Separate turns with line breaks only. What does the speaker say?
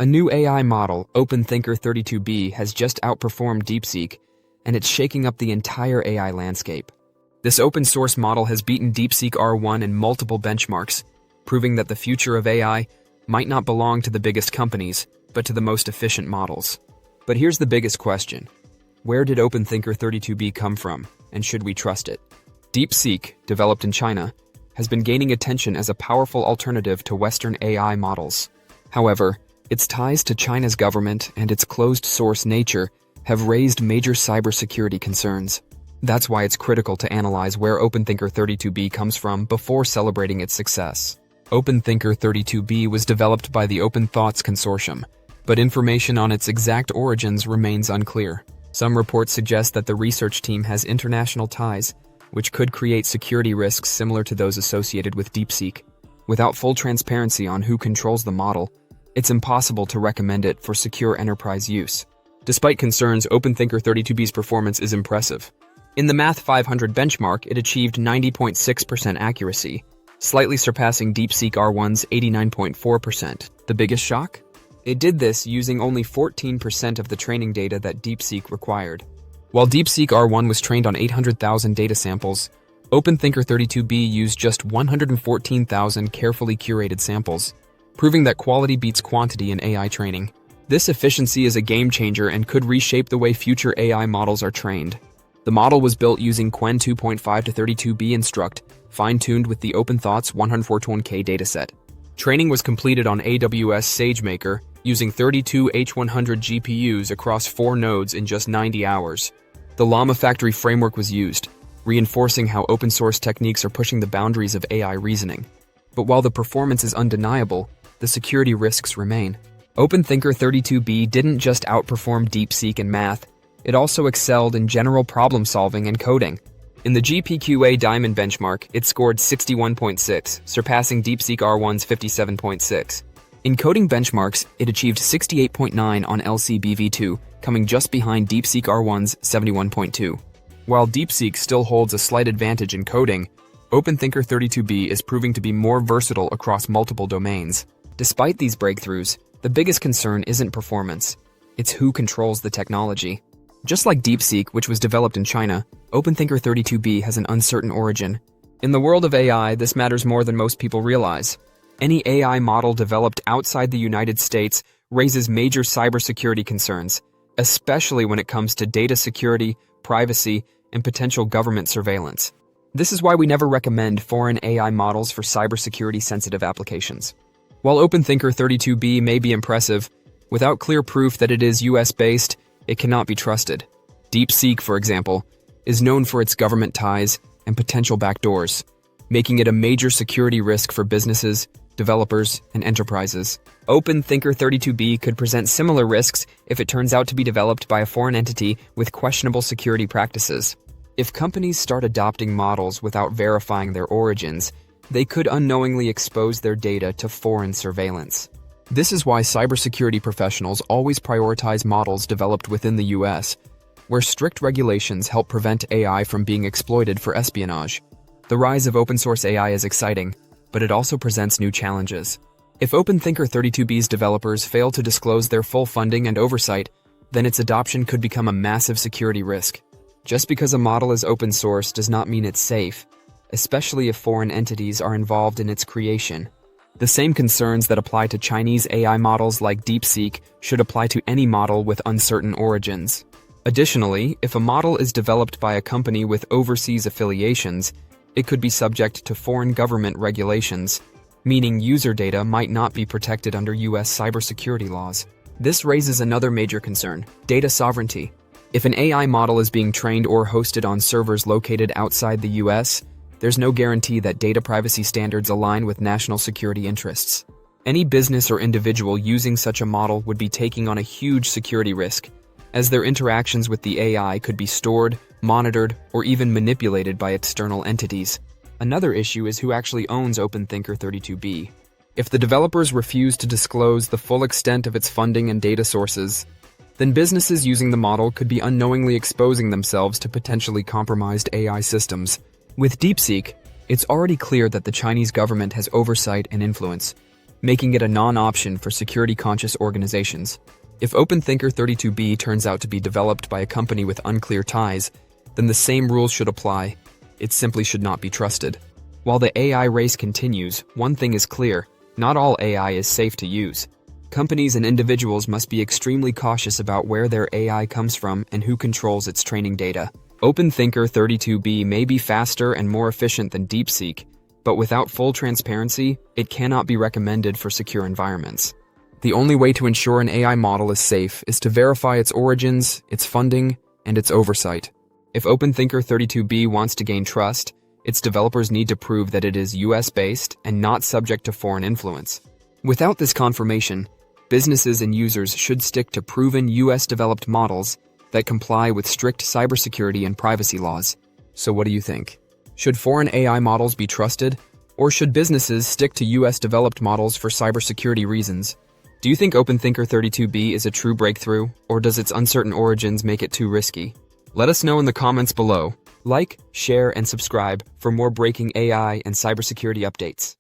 A new AI model, OpenThinker-32B, has just outperformed DeepSeek, and it's shaking up the entire AI landscape. This open-source model has beaten DeepSeek R1 in multiple benchmarks, proving that the future of AI might not belong to the biggest companies, but to the most efficient models. But here's the biggest question. Where did OpenThinker-32B come from, and should we trust it? DeepSeek, developed in China, has been gaining attention as a powerful alternative to Western AI models. However, its ties to China's government and its closed-source nature have raised major cybersecurity concerns. That's why it's critical to analyze where OpenThinker-32B comes from before celebrating its success. OpenThinker-32B was developed by the Open Thoughts Consortium, but information on its exact origins remains unclear. Some reports suggest that the research team has international ties, which could create security risks similar to those associated with DeepSeek. Without full transparency on who controls the model, it's impossible to recommend it for secure enterprise use. Despite concerns, OpenThinker-32B's performance is impressive. In the Math 500 benchmark, it achieved 90.6% accuracy, slightly surpassing DeepSeek R1's 89.4%. The biggest shock? It did this using only 14% of the training data that DeepSeek required. While DeepSeek R1 was trained on 800,000 data samples, OpenThinker-32B used just 114,000 carefully curated samples, proving that quality beats quantity in AI training. This efficiency is a game changer and could reshape the way future AI models are trained. The model was built using Qwen 2.5 to 32B Instruct, fine-tuned with the OpenThoughts 141K dataset. Training was completed on AWS SageMaker, using 32 H100 GPUs across 4 nodes in just 90 hours. The Llama Factory framework was used, reinforcing how open-source techniques are pushing the boundaries of AI reasoning. But while the performance is undeniable, the security risks remain. OpenThinker-32B didn't just outperform DeepSeek in math, it also excelled in general problem-solving and coding. In the GPQA Diamond benchmark, it scored 61.6, surpassing DeepSeek R1's 57.6. In coding benchmarks, it achieved 68.9 on LCBV2, coming just behind DeepSeek R1's 71.2. While DeepSeek still holds a slight advantage in coding, OpenThinker-32B is proving to be more versatile across multiple domains. Despite these breakthroughs, the biggest concern isn't performance, it's who controls the technology. Just like DeepSeek, which was developed in China, OpenThinker-32B has an uncertain origin. In the world of AI, this matters more than most people realize. Any AI model developed outside the United States raises major cybersecurity concerns, especially when it comes to data security, privacy, and potential government surveillance. This is why we never recommend foreign AI models for cybersecurity-sensitive applications. While OpenThinker-32B may be impressive, without clear proof that it is US-based, it cannot be trusted. DeepSeek, for example, is known for its government ties and potential backdoors, making it a major security risk for businesses, developers, and enterprises. OpenThinker-32B could present similar risks if it turns out to be developed by a foreign entity with questionable security practices. If companies start adopting models without verifying their origins, they could unknowingly expose their data to foreign surveillance. This is why cybersecurity professionals always prioritize models developed within the US, where strict regulations help prevent AI from being exploited for espionage. The rise of open-source AI is exciting, but it also presents new challenges. If OpenThinker-32B's developers fail to disclose their full funding and oversight, then its adoption could become a massive security risk. Just because a model is open source does not mean it's safe, especially if foreign entities are involved in its creation. The same concerns that apply to Chinese AI models like DeepSeek should apply to any model with uncertain origins. Additionally, if a model is developed by a company with overseas affiliations, it could be subject to foreign government regulations, meaning user data might not be protected under US cybersecurity laws. This raises another major concern: data sovereignty. If an AI model is being trained or hosted on servers located outside the US, there's no guarantee that data privacy standards align with national security interests. Any business or individual using such a model would be taking on a huge security risk, as their interactions with the AI could be stored, monitored, or even manipulated by external entities. Another issue is who actually owns OpenThinker-32B. If the developers refuse to disclose the full extent of its funding and data sources, then businesses using the model could be unknowingly exposing themselves to potentially compromised AI systems. With DeepSeek, it's already clear that the Chinese government has oversight and influence. making it a non-option for security-conscious organizations. If OpenThinker-32B turns out to be developed by a company with unclear ties, then the same rules should apply. It simply should not be trusted. While the AI race continues, one thing is clear: not all AI is safe to use. Companies and individuals must be extremely cautious about where their AI comes from and who controls its training data. OpenThinker-32B may be faster and more efficient than DeepSeek, but without full transparency, it cannot be recommended for secure environments. The only way to ensure an AI model is safe is to verify its origins, its funding, and its oversight. If OpenThinker-32B wants to gain trust, its developers need to prove that it is US-based and not subject to foreign influence. Without this confirmation, businesses and users should stick to proven US-developed models that comply with strict cybersecurity and privacy laws. So what do you think? Should foreign AI models be trusted, or should businesses stick to US-developed models for cybersecurity reasons? Do you think OpenThinker-32B is a true breakthrough, or does its uncertain origins make it too risky? Let us know in the comments below. Like, share, and subscribe for more breaking AI and cybersecurity updates.